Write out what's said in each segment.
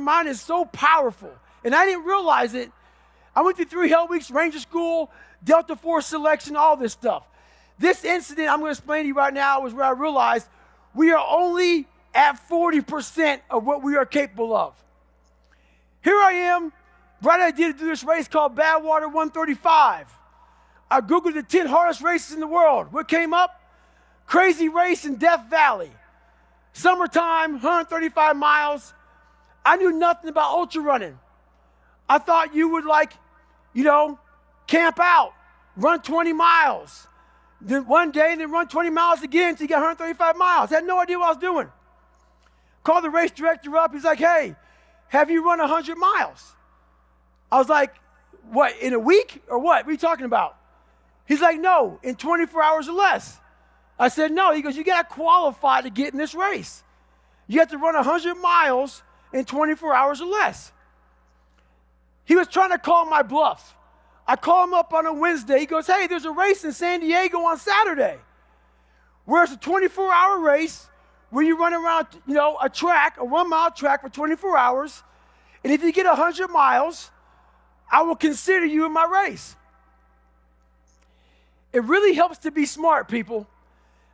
mind is so powerful. And I didn't realize it. I went through 3 hell weeks, Ranger School, Delta Force selection, all this stuff. This incident I'm going to explain to you right now is where I realized we are only at 40% of what we are capable of. Here I am, bright idea to do this race called Badwater 135. I Googled the 10 hardest races in the world. What came up? Crazy race in Death Valley. Summertime, 135 miles. I knew nothing about ultra running. I thought you would camp out, run 20 miles. Then one day, then run 20 miles again until you get 135 miles. I had no idea what I was doing. Called the race director up. He's like, hey, have you run 100 miles? I was like, what, in a week or what? What are you talking about? He's like, no, in 24 hours or less. I said, no. He goes, you got to qualify to get in this race. You have to run 100 miles in 24 hours or less. He was trying to call my bluff. I call him up on a Wednesday. He goes, hey, there's a race in San Diego on Saturday where it's a 24-hour race where you run around, a track, a 1-mile track for 24 hours. And if you get 100 miles, I will consider you in my race. It really helps to be smart, people.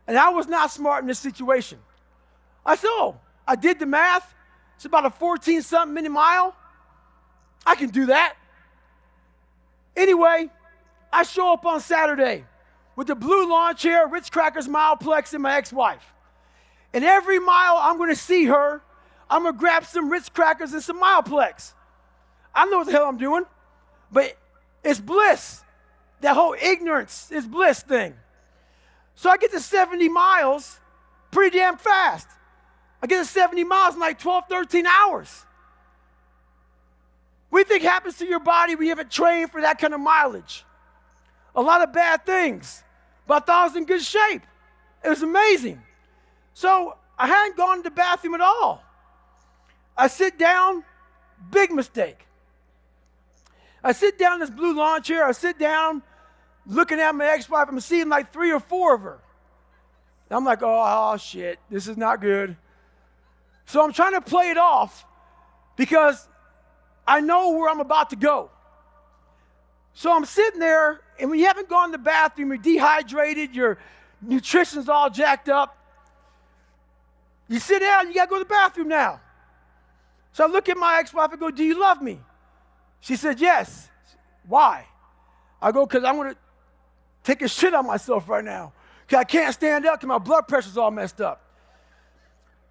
And I was not smart in this situation. I said, oh, I did the math. It's about a 14-something minute mile. I can do that. Anyway, I show up on Saturday with the blue lawn chair, Ritz Crackers Mileplex, and my ex-wife. And every mile I'm going to see her, I'm going to grab some Ritz Crackers and some Mileplex. I know what the hell I'm doing, but it's bliss. That whole ignorance is bliss thing. So I get to 70 miles pretty damn fast. I get to 70 miles in like 12, 13 hours. What do you think happens to your body when you haven't trained for that kind of mileage? A lot of bad things. But I thought I was in good shape. It was amazing. So I hadn't gone to the bathroom at all. I sit down, big mistake. I sit down in this blue lawn chair. I sit down, looking at my ex-wife. I'm seeing like 3 or 4 of her. And I'm like, oh, shit, this is not good. So I'm trying to play it off because I know where I'm about to go. So I'm sitting there, and when you haven't gone to the bathroom, you're dehydrated, your nutrition's all jacked up. You sit down, you got to go to the bathroom now. So I look at my ex-wife and go, do you love me? She said, yes. Why? I go, because I'm going to take a shit on myself right now. Because I can't stand up because my blood pressure's all messed up.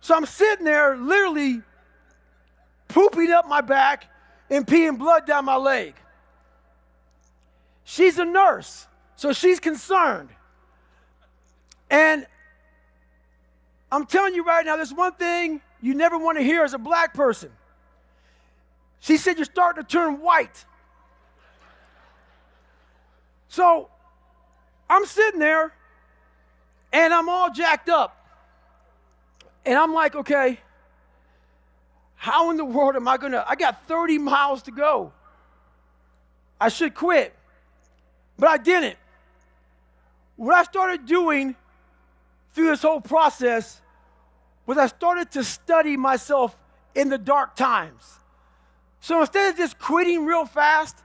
So I'm sitting there literally pooping up my back and peeing blood down my leg. She's a nurse, so she's concerned. And I'm telling you right now, there's one thing you never want to hear as a black person. She said, you're starting to turn white. So I'm sitting there, and I'm all jacked up. And I'm like, okay, how in the world am I I got 30 miles to go. I should quit. But I didn't. What I started doing through this whole process was I started to study myself in the dark times. So instead of just quitting real fast,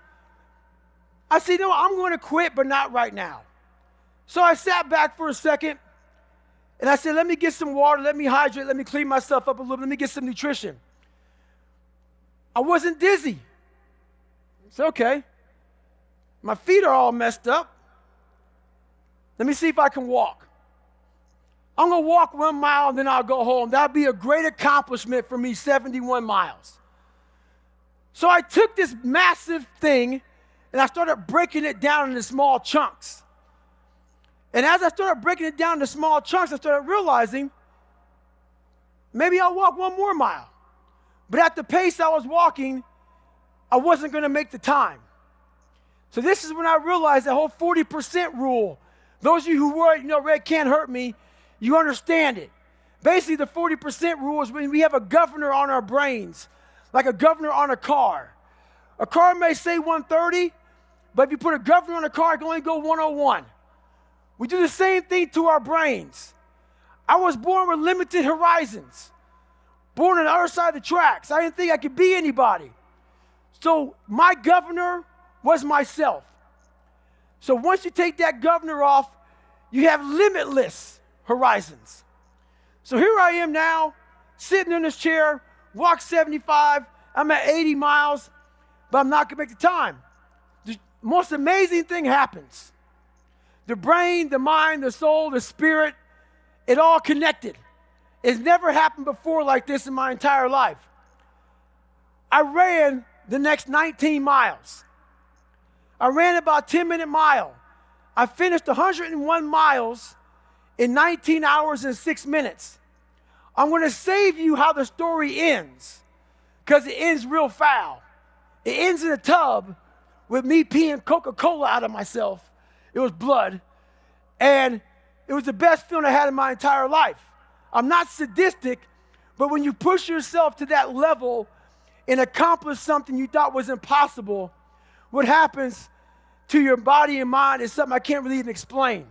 I said, no, I'm going to quit, but not right now. So I sat back for a second, and I said, let me get some water, let me hydrate, let me clean myself up a little bit, let me get some nutrition. I wasn't dizzy. It's okay. My feet are all messed up. Let me see if I can walk. I'm going to walk 1 mile, and then I'll go home. That'll be a great accomplishment for me, 71 miles. So I took this massive thing, and I started breaking it down into small chunks. And as I started breaking it down into small chunks, I started realizing maybe I'll walk 1 more mile. But at the pace I was walking, I wasn't going to make the time. So this is when I realized the whole 40% rule. Those of you who were, red can't hurt me, you understand it. Basically, the 40% rule is when we have a governor on our brains, like a governor on a car. A car may say 130, but if you put a governor on a car, it can only go 101. We do the same thing to our brains. I was born with limited horizons. born on the other side of the tracks. I didn't think I could be anybody. So my governor was myself. So once you take that governor off, you have limitless horizons. So here I am now, sitting in this chair, walk 75, I'm at 80 miles, but I'm not gonna make the time. The most amazing thing happens. The brain, the mind, the soul, the spirit, it all connected. It's never happened before like this in my entire life. I ran the next 19 miles. I ran about a 10-minute mile. I finished 101 miles in 19 hours and 6 minutes. I'm gonna save you how the story ends, because it ends real foul. It ends in a tub with me peeing Coca-Cola out of myself. It was blood. And it was the best feeling I had in my entire life. I'm not sadistic, but when you push yourself to that level and accomplish something you thought was impossible, what happens to your body and mind is something I can't really even explain.